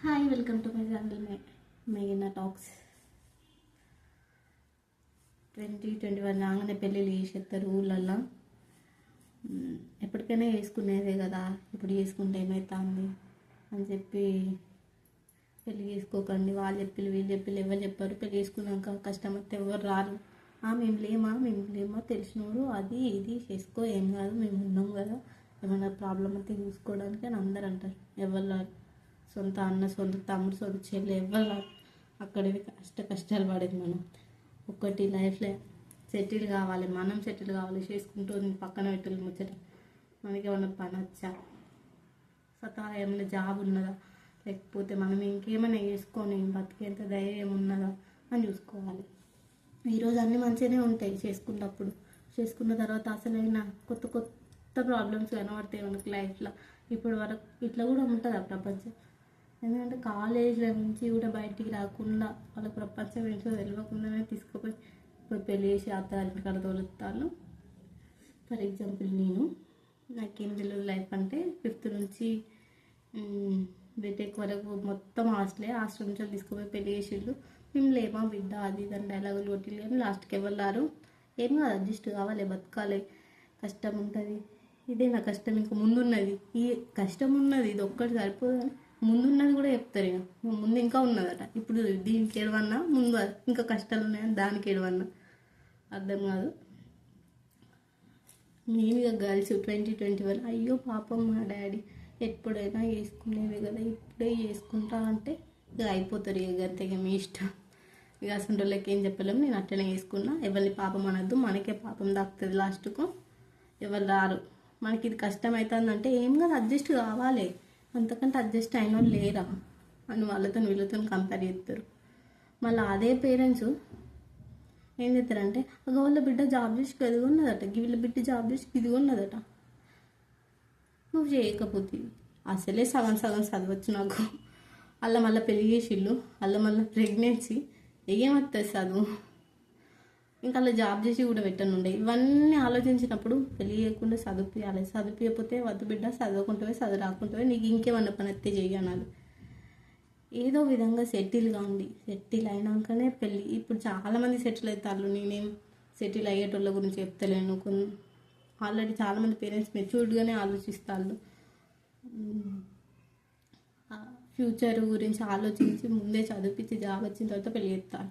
Hi, welcome to my channel మేఘనా talks. 2021 రాగానే పెళ్ళిళ్ళు చేసేస్తారు ఊళ్ళల్లో. ఎప్పటికైనా చేసుకునేదే కదా, ఇప్పుడు చేసుకుంటే ఏమవుతుంది అని చెప్పి పెళ్ళి చేసుకోకండి. వాళ్ళు చెప్పి వీళ్ళు చెప్పి ఎవరు చెప్పారు. పెళ్ళి చేసుకున్నాక కష్టం వస్తే ఎవరు రారు. మేము లేమా తెలిసినోడు అది ఇది చేసుకో, ఏం కాదు, మేము ఉన్నాం కదా, ఏమైనా ప్రాబ్లం అయితే చూసుకోవడానికి అని అందరు అంటారు. ఎవరు రారు. సొంత అన్న, సొంత తమ్ముడు, సొంత చెల్లి ఎవరు రారు. అక్కడివి కష్టాలు పడేది మనం. ఒకటి లైఫ్లో సెటిల్ కావాలి, మనం సెటిల్ కావాలి. చేసుకుంటూ పక్కన పెట్టాలి ముచ్చట. మనకి ఏమైనా పని వచ్చా, స్వతహా ఏమైనా జాబ్ ఉన్నదా, లేకపోతే మనం ఇంకేమైనా చేసుకొని బతికేంత ధైర్యం ఉన్నదా అని చూసుకోవాలి. ఈరోజు అన్నీ మంచిగానే ఉంటాయి చేసుకున్నప్పుడు. చేసుకున్న తర్వాత అసలైన కొత్త కొత్త ప్రాబ్లమ్స్ కనబడతాయి మనకి లైఫ్లో. ఇప్పుడు వరకు ఇట్లా కూడా ఉంటుంది ఆ ప్రపంచం. ఎందుకంటే కాలేజీల నుంచి కూడా బయటికి రాకుండా వాళ్ళ ప్రపంచం ఏంటో తెలియకుండానే తీసుకుపోయి ఇప్పుడు పెళ్ళి చేసి అత్తగారి కాడ తోలుతాను. ఫర్ ఎగ్జాంపుల్ నాకేం తెలియదు లైఫ్ అంటే 5th నుంచి బీటెక్ వరకు మొత్తం హాస్టల్ నుంచి తీసుకుపోయి పెళ్ళి చేసిళ్ళు. మేము లేమా బిడ్డ అది దాని డైలాగులు కొట్టిల్లు. కానీ లాస్ట్కి ఎవరు ఏం కాదు, అడ్జస్ట్ కావాలి, బతకాలి. కష్టం ఉంటుంది, ఇదే నా కష్టం, ఇంకా ముందున్నది, ఈ కష్టం ఉన్నది, ఇది ఒక్కటి సరిపోదు. ముందున్నది కూడా చెప్తారు. ఇక ముందు ఇంకా ఉన్నదట. ఇప్పుడు దీనికి ఏడవన్నా ముందు ఇంకా కష్టాలు ఉన్నాయని దానికి ఏడవన్నా అర్థం కాదు. మేము ఇక గర్ల్స్ 2021 అయ్యో పాపం మా డాడీ ఎప్పుడైనా వేసుకునేవి కదా, ఇప్పుడే చేసుకుంటా అంటే ఇక అయిపోతారు. ఇక గంతగా మీ ఇష్టం. ఇక అసలు వాళ్ళకి ఏం చెప్పలేము. నేను అట్లనే వేసుకున్నా. ఎవరిని పాపం అనద్దు, మనకే పాపం దాక్కుతుంది లాస్ట్కు. ఎవరు రారు. మనకి ఇది కష్టం అవుతుందంటే ఏం కాదు, అడ్జస్ట్ కావాలి. అంతకంటే అడ్జస్ట్ అయిన వాళ్ళు లేరా అని వాళ్ళతో వీళ్ళతో కంపేర్ చేస్తారు. మళ్ళీ అదే పేరెంట్స్ ఏం చేస్తారంటే వాళ్ళ బిడ్డ జాబ్ చేసి ఇది ఉన్నదట, వీళ్ళ బిడ్డ జాబ్ చేసి ఇది ఉన్నదట, నువ్వు చేయకపోతే. అసలే సగం చదవచ్చు నాకు. అలా మళ్ళీ పెళ్లి చేసిళ్ళు, అలా మళ్ళీ ప్రెగ్నెన్సీ, ఏమవుతుంది చదువు, ఇంకా అలా జాబ్ చేసి కూడా పెట్టనుండే. ఇవన్నీ ఆలోచించినప్పుడు పెళ్ళి చేయకుండా చదివిపియాలి. చదివిపోతే వద్దు బిడ్డ, చదవకుంటే చదువు రాకుంటే నీకు ఇంకేమన్నా పని అయితే చెయ్యనాలి. ఏదో విధంగా సెటిల్ కాండి. సెటిల్ అయినాకనే పెళ్ళి. ఇప్పుడు చాలామంది సెటిల్ అవుతారు. నేనేం సెటిల్ అయ్యేటోళ్ళ గురించి చెప్తలేను. ఆల్రెడీ చాలామంది పేరెంట్స్ మెచ్యూర్డ్గానే ఆలోచిస్తారు. ఫ్యూచర్ గురించి ఆలోచించి ముందే చదివించి జాబ్ వచ్చిన తర్వాత పెళ్ళి చేస్తారు.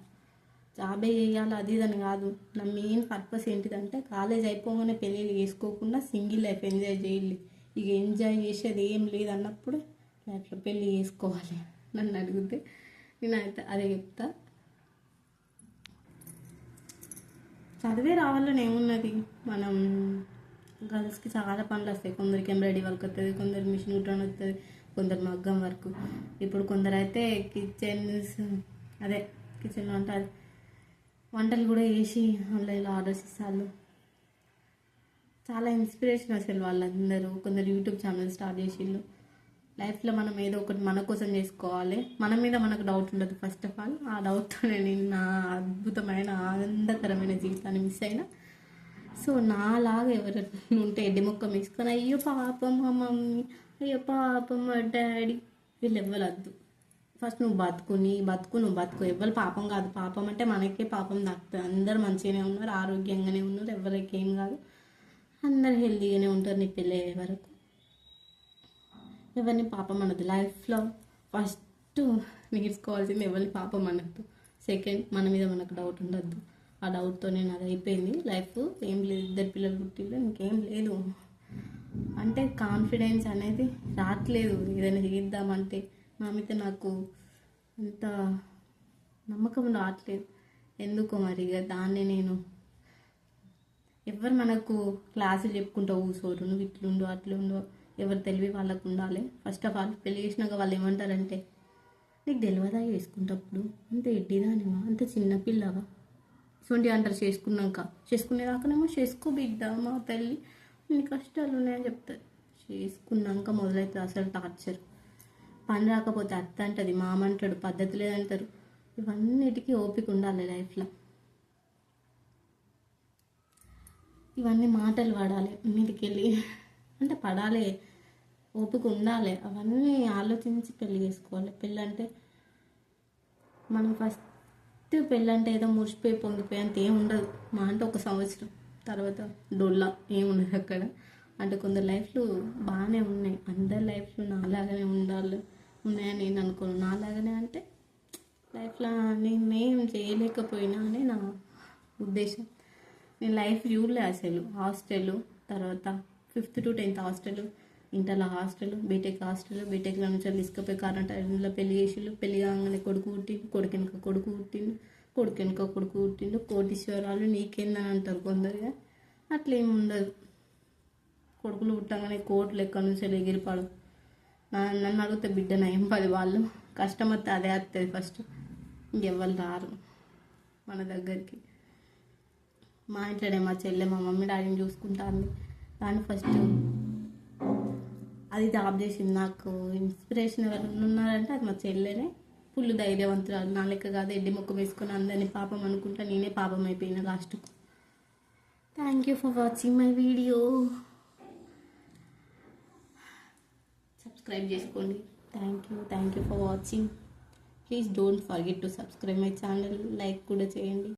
జాబే చేయాలి అది ఇదని కాదు. నా మెయిన్ పర్పస్ ఏంటిదంటే కాలేజ్ అయిపోగానే పెళ్ళి చేసుకోకుండా సింగిల్ లైఫ్ ఎంజాయ్ చేయాలి. ఇక ఎంజాయ్ చేసేది ఏం లేదన్నప్పుడు లైఫ్లో పెళ్ళి చేసుకోవాలి. నన్ను అడిగితే నేనైతే అదే చెప్తా. చదివే రావాలని ఏమున్నది. మనం గర్ల్స్కి చాలా పనులు వస్తాయి. కొందరికి ఎంబ్రాయిడరీ వర్క్ వస్తుంది, కొందరు మిషన్ కుట్టడం వస్తుంది, కొందరు మగ్గం వర్క్. ఇప్పుడు కొందరు అయితే కిచెన్లో ఉంటుంది, వంటలు కూడా వేసి ఆన్లైన్లో ఆర్డర్స్ ఇస్తారు. చాలా ఇన్స్పిరేషన్ అసలు వాళ్ళందరూ. కొందరు యూట్యూబ్ ఛానల్ స్టార్ట్ చేసిళ్ళు. లైఫ్లో మనం ఏదో ఒకటి మన కోసం చేసుకోవాలి. మన మీద మనకు డౌట్ ఉండదు. ఫస్ట్ ఆఫ్ ఆల్ ఆ డౌట్తోనే నేను నా అద్భుతమైన ఆనందకరమైన జీవితాన్ని మిస్ అయినా. సో నాలాగా ఎవరైనా ఉంటే ఎడ్డి మొక్క వేసుకొని అయ్యో పాపం మా మమ్మీ, అయ్యో పాపం మా డాడీ, వీళ్ళు ఎవ్వరద్దు. ఫస్ట్ నువ్వు బతుకు. ఎవ్వరు పాపం కాదు. పాపం అంటే మనకే పాపం దక్కుతుంది. అందరు మంచిగానే ఉన్నారు, ఆరోగ్యంగానే ఉన్నారు, ఎవరికి ఏం కాదు, అందరు హెల్తీగానే ఉంటారు. నీ పెళ్ళి అయ్యే వరకు ఎవరిని పాపం అనద్దు. లైఫ్లో ఫస్ట్ నేర్చుకోవాల్సింది ఎవరిని పాపం అనద్దు. సెకండ్, మన మీద మనకు డౌట్ ఉండద్దు. ఆ డౌట్తో నేను అది అయిపోయింది లైఫ్. ఏం లేదు, 2 పిల్లలు పుట్టిళ్ళు, ఇంకేం లేదు. అంటే కాన్ఫిడెన్స్ అనేది రావట్లేదు. ఏదైనా చేద్దామంటే మా మీద నాకు అంత నమ్మకం రావట్లేదు. ఎందుకో మరి. ఇక దాన్ని నేను ఎవరు మనకు క్లాసులు చెప్పుకుంటూ కూర్చోరు. నువ్వు ఇట్లుండు అట్లుండు, ఎవరు తెలివి వాళ్ళకు ఉండాలి. ఫస్ట్ ఆఫ్ ఆల్ పెళ్ళి చేసినాక వాళ్ళు ఏమంటారంటే నీకు తెలియదా చేసుకుంటప్పుడు, అంత ఎడ్డిదానివా, అంత చిన్నపిల్లవా, ఇటువంటి అంటారు. చేసుకునేదాకానేమో చేసుకో బిడ్డ, మా తల్లి ఇన్ని కష్టాలు ఉన్నాయని చెప్తారు. చేసుకున్నాక మొదలవుతుంది అసలు టార్చర్. పని రాకపోతే అత్త అంటది, మామ అంటాడు, పద్ధతి లేదంటారు. ఇవన్నిటికీ ఓపిక ఉండాలి లైఫ్లో. ఇవన్నీ మాటలు పడాలి మీదికెళ్ళి, అంటే పడాలి. ఓపిక ఉండాలి, అవన్నీ ఆలోచించి పెళ్లి చేసుకోవాలి. పెళ్ళి అంటే మనం ఫస్ట్ పెళ్ళి అంటే ఏదో మురిసిపోయి పొంగిపోయి అంత ఏం ఉండదు. మా అంటే 1 సంవత్సరం తర్వాత డొల్లా ఏముండదు అక్కడ. అంటే కొందరు లైఫ్లు బాగానే ఉన్నాయి, అందరి లైఫ్లు నాలాగానే ఉన్నాయని నేను అనుకోను. నాలాగానే అంటే లైఫ్లో నేనేం చేయలేకపోయినా అని నా ఉద్దేశం. నేను లైఫ్ చూడలే అసలు. హాస్టల్, తర్వాత 5th to 10th హాస్టల్, ఇంటర్లో హాస్టల్, బీటెక్ హాస్టల్, బీటెక్లో నుంచి తీసుకుపోయి కరెంట్ టైంలో పెళ్లి చేసిళ్ళు. పెళ్లి కాగానే కొడుకు పుట్టిండు, కొడుకు పుట్టిండు. కోటీశ్వరాలు నీకేందని అంటారు కొందరుగా, అట్లేమి ఉండదు. కొడుకులు పుట్టగానే కోట్లు ఎక్కడి నుంచి ఎగిరిపడు. నన్ను అడిగితే బిడ్డ నయం 10 వాళ్ళు. కష్టం వస్తే అదే వస్తుంది ఫస్ట్, ఇంకెవ్వరు రారు మన దగ్గరికి. మా ఇంట్లోనే మా చెల్లె మా మమ్మీ డాడీని చూసుకుంటాను. కానీ ఫస్ట్ అది జాబ్ చేసింది. నాకు ఇన్స్పిరేషన్ ఎవరు ఉన్నారంటే అది మా చెల్లెనే. ఫుల్ ధైర్యవంతురాలు, నా లెక్క కాదు ఎడ్డి మొక్క వేసుకొని అందరినీ పాపం అనుకుంటా. నేనే పాపం అయిపోయిన లాస్ట్కు. Thank you for watching my video. Subscribe చేసుకోండి. Thank you for watching. Please don't forget to subscribe my channel. Like కూడా చేయండి.